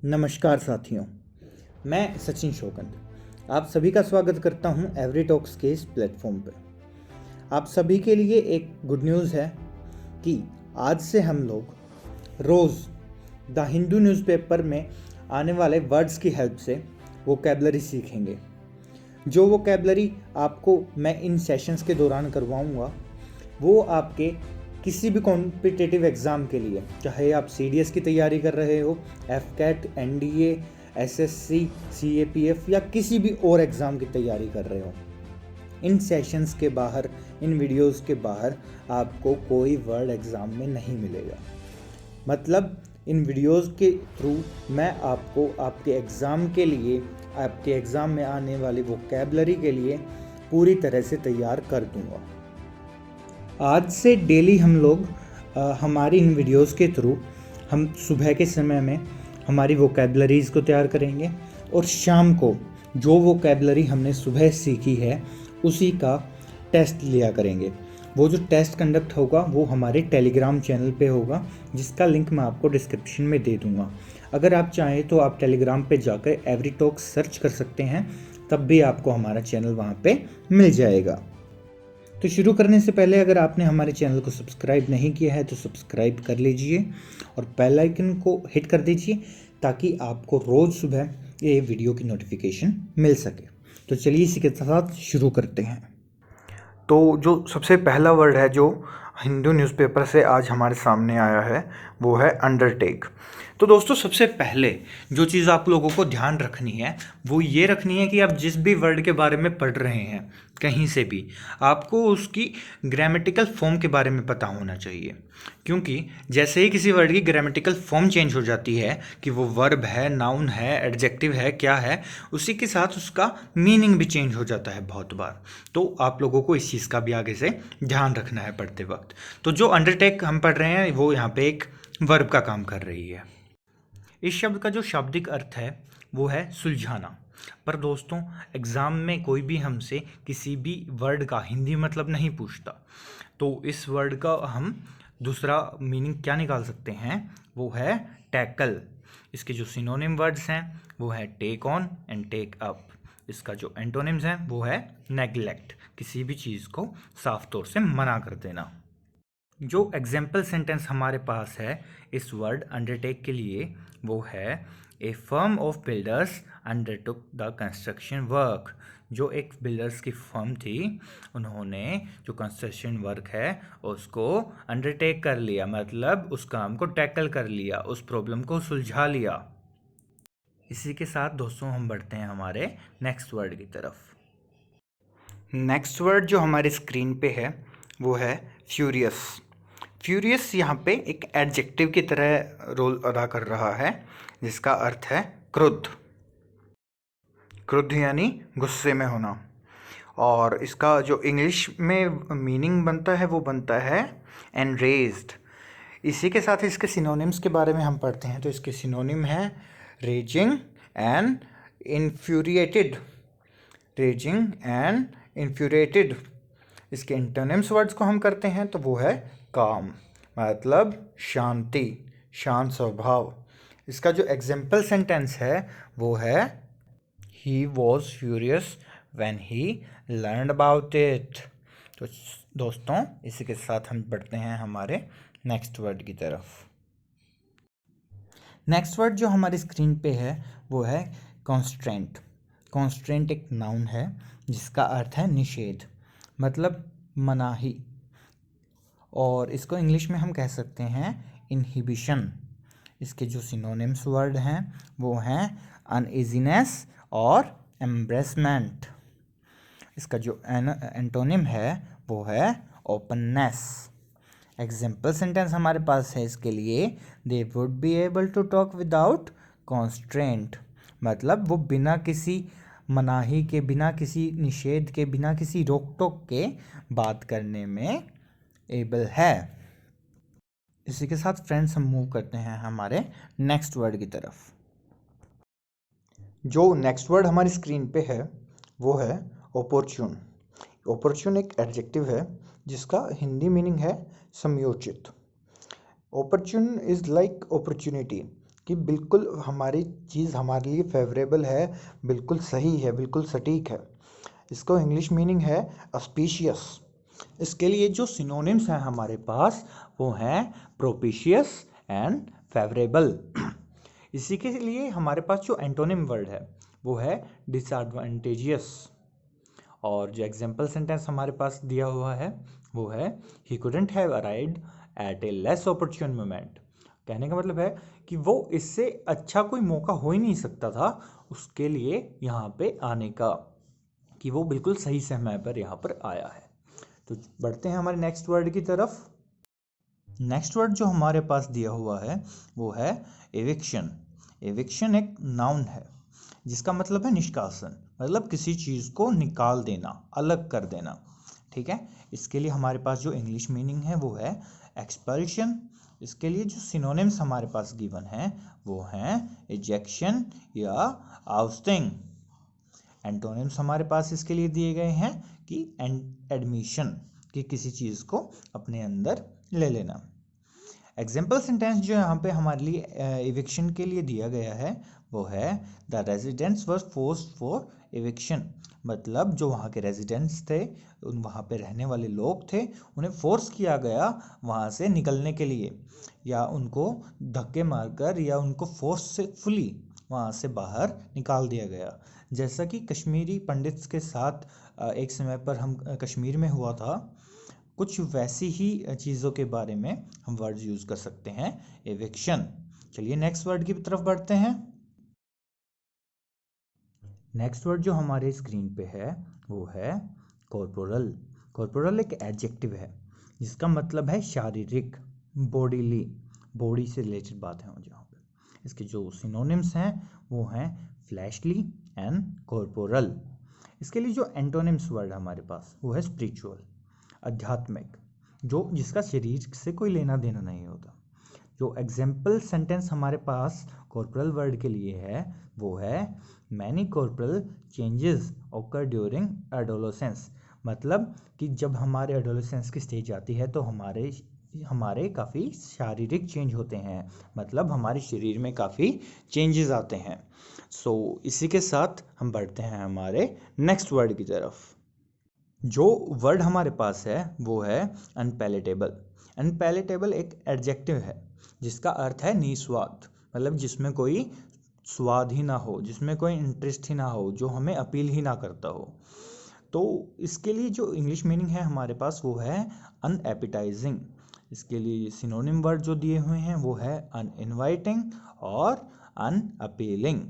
नमस्कार साथियों, मैं सचिन शोकंद आप सभी का स्वागत करता हूं एवरी टॉक्स के इस प्लेटफॉर्म पर। आप सभी के लिए एक गुड न्यूज़ है कि आज से हम लोग रोज़ द हिंदू न्यूज़पेपर में आने वाले वर्ड्स की हेल्प से वोकैबलरी सीखेंगे। जो वोकैबलरी आपको मैं इन सेशंस के दौरान करवाऊंगा वो आपके किसी भी कॉम्पिटिटिव एग्ज़ाम के लिए, चाहे आप CDS की तैयारी कर रहे हो, FCAT, NDA, SSC, CAPF या किसी भी और एग्ज़ाम की तैयारी कर रहे हो, इन सेशंस के बाहर, इन वीडियोस के बाहर आपको कोई वर्ड एग्ज़ाम में नहीं मिलेगा। मतलब इन वीडियोस के थ्रू मैं आपको आपके एग्ज़ाम के लिए, आपके एग्ज़ाम में आने वाली वोकैबलरी के लिए पूरी तरह से तैयार कर दूंगा। आज से डेली हम लोग हमारी इन वीडियोस के थ्रू हम सुबह के समय में हमारी वोकैबलरीज़ को तैयार करेंगे और शाम को जो वोकैबलरी हमने सुबह सीखी है उसी का टेस्ट लिया करेंगे। वो जो टेस्ट कंडक्ट होगा वो हमारे टेलीग्राम चैनल पे होगा, जिसका लिंक मैं आपको डिस्क्रिप्शन में दे दूँगा। अगर आप चाहें तो आप टेलीग्राम पे जाकर एवरी टॉक सर्च कर सकते हैं, तब भी आपको हमारा चैनल वहाँ पे मिल जाएगा। तो शुरू करने से पहले अगर आपने हमारे चैनल को सब्सक्राइब नहीं किया है तो सब्सक्राइब कर लीजिए और बेल आइकन को हिट कर दीजिए ताकि आपको रोज़ सुबह ये वीडियो की नोटिफिकेशन मिल सके। तो चलिए इसी के साथ शुरू करते हैं। तो जो सबसे पहला वर्ड है जो हिंदू न्यूज़पेपर से आज हमारे सामने आया है वो है अंडरटेक। तो दोस्तों सबसे पहले जो चीज़ आप लोगों को ध्यान रखनी है वो ये रखनी है कि आप जिस भी वर्ड के बारे में पढ़ रहे हैं कहीं से भी आपको उसकी ग्रामेटिकल फॉर्म के बारे में पता होना चाहिए, क्योंकि जैसे ही किसी वर्ड की ग्रामेटिकल फॉर्म चेंज हो जाती है कि वो वर्ब है, नाउन है, एडजेक्टिव है, क्या है, उसी के साथ उसका मीनिंग भी चेंज हो जाता है बहुत बार। तो आप लोगों को इस चीज़ का भी आगे से ध्यान रखना है पढ़ते वक्त। तो जो अंडरटेक हम पढ़ रहे हैं वो यहाँ पे एक वर्ब का काम कर रही है। इस शब्द का जो शाब्दिक अर्थ है वो है सुलझाना। पर दोस्तों एग्ज़ाम में कोई भी हमसे किसी भी वर्ड का हिंदी मतलब नहीं पूछता, तो इस वर्ड का हम दूसरा मीनिंग क्या निकाल सकते हैं वो है टैकल। इसके जो सिनोनिम वर्ड्स हैं वो है take on and take up. इसका जो एंटोनिम्स हैं वो है नेग्लेक्ट, किसी भी चीज़ को साफ तौर से मना कर देना। जो एग्जाम्पल सेंटेंस हमारे पास है इस वर्ड अंडरटेक के लिए वो है a firm of builders undertook the construction work. जो एक बिल्डर्स की फर्म थी उन्होंने जो कंस्ट्रक्शन वर्क है उसको अंडरटेक कर लिया, मतलब उस काम को टैकल कर लिया, उस प्रॉब्लम को सुलझा लिया। इसी के साथ दोस्तों हम बढ़ते हैं हमारे नेक्स्ट वर्ड की तरफ। नेक्स्ट वर्ड जो हमारी स्क्रीन पे है वो है फ्यूरियस। फ्यूरियस यहाँ पे एक एडजेक्टिव की तरह रोल अदा कर रहा है, जिसका अर्थ है क्रुद्ध। क्रुद्ध यानी गुस्से में होना। और इसका जो इंग्लिश में मीनिंग बनता है वो बनता है एनरेज्ड। इसी के साथ इसके सिनोनिम्स के बारे में हम पढ़ते हैं। तो इसके सिनोनिम है raising and infuriated. Raising and infuriated. इसके इंटरनिम्स वर्ड्स को हम करते हैं तो वो है काम, मतलब शांति, शांत स्वभाव। इसका जो एग्जाम्पल सेंटेंस है वो है he was furious when he learned about it. तो दोस्तों इसी के साथ हम बढ़ते हैं हमारे नेक्स्ट वर्ड की तरफ। नेक्स्ट वर्ड जो हमारी स्क्रीन पे है वो है कॉन्स्ट्रेंट। कॉन्स्ट्रेंट एक नाउन है जिसका अर्थ है निषेध, मतलब मनाही। और इसको इंग्लिश में हम कह सकते हैं इनहिबिशन। इसके जो सिनोनिम्स वर्ड हैं वो हैं अनइजीनेस और एम्ब्रेसमेंट। इसका जो एंटोनिम है वो है ओपननेस। एग्जाम्पल सेंटेंस हमारे पास है इसके लिए they would be able to talk without constraint, मतलब वो बिना किसी मनाही के, बिना किसी निषेध के, बिना किसी रोक टोक के बात करने में एबल है। इसी के साथ फ्रेंड्स हम मूव करते हैं हमारे नेक्स्ट वर्ड की तरफ। जो नेक्स्ट वर्ड हमारी स्क्रीन पे है वो है ओपोर्च्यून। ओपोर्च्यून एक एडजेक्टिव है जिसका हिंदी मीनिंग है समयोचित। ओपोर्च्यून इज लाइक अपॉर्चुनिटी, कि बिल्कुल हमारी चीज़ हमारे लिए फेवरेबल है, बिल्कुल सही है, बिल्कुल सटीक है। इसको इंग्लिश मीनिंग है ऑस्पिशियस। इसके लिए जो सिनोनिम्स हैं हमारे पास वो हैं प्रोपिशियस एंड फेवरेबल। इसी के लिए हमारे पास जो एंटोनिम वर्ड है वो है डिसएडवांटेजियस। और जो एग्जाम्पल सेंटेंस हमारे पास दिया हुआ है वो है ही couldn't have arrived at a less opportune moment. कहने का मतलब है कि वो इससे अच्छा कोई मौका हो ही नहीं सकता था उसके लिए यहाँ पे आने का, कि वो बिल्कुल सही समय पर यहाँ पर आया है। तो बढ़ते हैं हमारे नेक्स्ट वर्ड की तरफ। नेक्स्ट वर्ड जो हमारे पास दिया हुआ है वो है एविक्शन। एविक्शन एक नाउन है जिसका मतलब है निष्कासन, मतलब किसी चीज़ को निकाल देना, अलग कर देना। ठीक है, इसके लिए हमारे पास जो इंग्लिश मीनिंग है वो है एक्सपल्शन। इसके लिए जो सिनोनिम्स हमारे पास गिवन हैं वो हैं इजेक्शन या आउस्टिंग। एंटोनिम्स हमारे पास इसके लिए दिए गए हैं कि एडमिशन, कि किसी चीज़ को अपने अंदर ले लेना। एग्जाम्पल सेंटेंस जो यहाँ पे हमारे लिए एविक्शन के लिए दिया गया है वो है the residents were forced for eviction. मतलब जो वहाँ के रेजिडेंट्स थे, वहाँ पे रहने वाले लोग थे, उन्हें फोर्स किया गया वहाँ से निकलने के लिए, या उनको धक्के मारकर या उनको फोर्स से फुली वहाँ से बाहर निकाल दिया गया। जैसा कि कश्मीरी पंडित्स के साथ एक समय पर हम कश्मीर में हुआ था, कुछ वैसी ही चीज़ों के बारे में हम वर्ड्स यूज़ कर सकते हैं एविक्शन। चलिए नेक्स्ट वर्ड की तरफ बढ़ते हैं। नेक्स्ट वर्ड जो हमारे स्क्रीन पे है वो है कॉर्पोरल। कॉर्पोरल एक एडजेक्टिव है जिसका मतलब है शारीरिक, बॉडीली, बॉडी से रिलेटेड बात है जहाँ पे। इसके जो सिनोनिम्स हैं वो हैं फ्लैशली एंड कॉर्पोरल। इसके लिए जो एंटोनिम्स वर्ड हमारे पास वो है स्पिरिचुअल, आध्यात्मिक, जो जिसका शरीर से कोई लेना देना नहीं होता। जो एग्जाम्पल सेंटेंस हमारे पास कॉर्पोरल वर्ड के लिए है वो है many corporal changes occur during adolescence. मतलब कि जब हमारे एडोलेसेंस की स्टेज आती है तो हमारे काफ़ी शारीरिक चेंज होते हैं, मतलब हमारे शरीर में काफ़ी चेंजेस आते हैं। इसी के साथ हम बढ़ते हैं हमारे नेक्स्ट वर्ड की तरफ। जो वर्ड हमारे पास है वो है अनपैलेटेबल। अनपैलेटेबल एक एडजेक्टिव है जिसका अर्थ है निस्वाद, मतलब जिसमें कोई स्वाद ही ना हो, जिसमें कोई इंटरेस्ट ही ना हो, जो हमें अपील ही ना करता हो। तो इसके लिए जो इंग्लिश मीनिंग है हमारे पास वो है अनएपिटाइजिंग। इसके लिए सिनोनिम वर्ड जो दिए हुए हैं वो है अनइनवाइटिंग और अनअपीलिंग।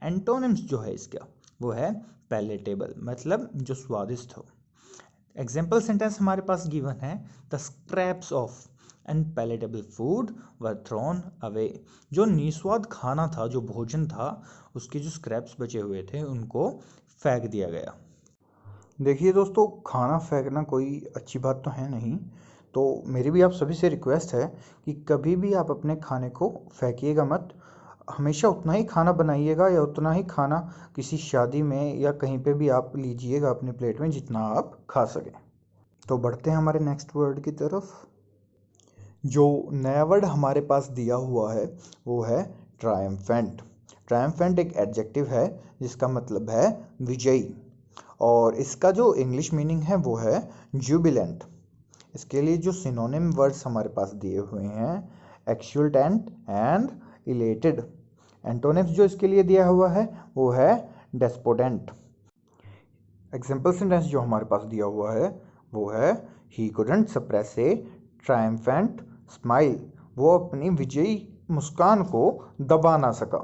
एंटोनिम्स जो है इसका वो है पैलेटेबल, मतलब जो स्वादिष्ट हो। एग्जाम्पल सेंटेंस हमारे पास गिवन है the scraps of unpalatable food were thrown away. जो निस्वाद खाना था, जो भोजन था, उसके जो स्क्रैप्स बचे हुए थे उनको फेंक दिया गया। देखिए दोस्तों, खाना फेंकना कोई अच्छी बात तो है नहीं, तो मेरी भी आप सभी से रिक्वेस्ट है कि कभी भी आप अपने खाने को फेंकिएगा मत। हमेशा उतना ही खाना बनाइएगा या उतना ही खाना किसी शादी में या कहीं पे भी आप लीजिएगा अपने प्लेट में जितना आप खा सकें। तो बढ़ते हैं हमारे नेक्स्ट वर्ड की तरफ। जो नया वर्ड हमारे पास दिया हुआ है वो है ट्रायम्फेंट। ट्रायम्फेंट एक एडजेक्टिव है जिसका मतलब है विजयी, और इसका जो इंग्लिश मीनिंग है वो है जुबिलेंट। इसके लिए जो सिनोनिम वर्ड्स हमारे पास दिए हुए हैं एक्सुल्टेंट एंड इलेटेड। एंटोनिम्स जो इसके लिए दिया हुआ है वो है डेस्पोडेंट। एग्जाम्पल सेंटेंस जो हमारे पास दिया हुआ है वो है ही कुडंट सप्रेस ए ट्रायम्फेंट स्माइल। वो अपनी विजयी मुस्कान को दबा ना सका।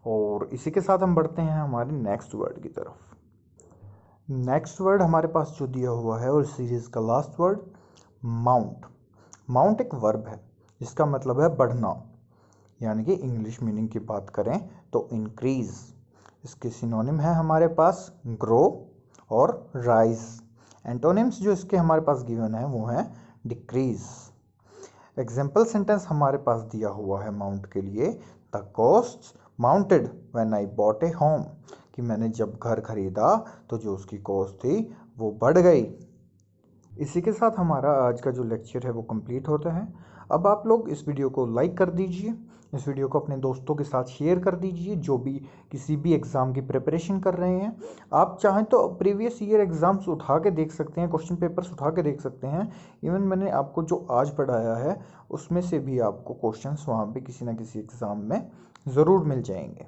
और इसी के साथ हम बढ़ते हैं हमारे नेक्स्ट वर्ड की तरफ। नेक्स्ट वर्ड हमारे पास जो दिया हुआ है और सीरीज का लास्ट वर्ड माउंट। माउंट एक वर्ब है जिसका मतलब है बढ़ना, यानी कि इंग्लिश मीनिंग की बात करें तो इंक्रीज। इसके सिनोनिम है हमारे पास ग्रो और राइज। एंटोनिम्स जो इसके हमारे पास गिवन है वो है डिक्रीज। एग्जाम्पल सेंटेंस हमारे पास दिया हुआ है माउंट के लिए the cost mounted when I bought A home. कि मैंने जब घर खरीदा तो जो उसकी कॉस्ट थी वो बढ़ गई। इसी के साथ हमारा आज का जो लेक्चर है वो कंप्लीट होता है। अब आप लोग इस वीडियो को लाइक कर दीजिए इस वीडियो को अपने दोस्तों के साथ शेयर कर दीजिए जो भी किसी भी एग्ज़ाम की प्रिपरेशन कर रहे हैं। आप चाहें तो प्रीवियस ईयर एग्ज़ाम्स उठा के देख सकते हैं, क्वेश्चन पेपर्स उठा के देख सकते हैं। इवन मैंने आपको जो आज पढ़ाया है उसमें से भी आपको क्वेश्चंस वहाँ पे किसी ना किसी एग्ज़ाम में ज़रूर मिल जाएंगे।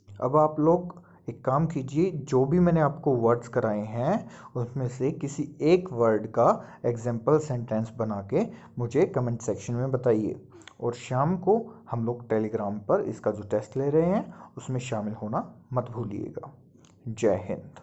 अब आप लोग एक काम कीजिए, जो भी मैंने आपको वर्ड्स कराए हैं उसमें से किसी एक वर्ड का एग्जाम्पल सेंटेंस बना के मुझे कमेंट सेक्शन में बताइए। और शाम को हम लोग टेलीग्राम पर इसका जो टेस्ट ले रहे हैं उसमें शामिल होना मत भूलिएगा। जय हिंद।